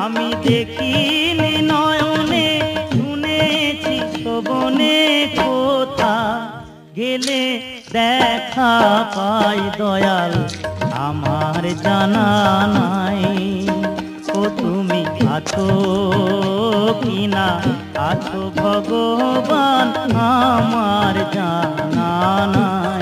আমি দেখিনি নয়নে, শুনেছি শ্রবণে, কোথা গেলে দেখা পাই দয়াল আমার জানা নাই। ও তুমি আছো কিনা আছো ভগবান আমার জানা নাই।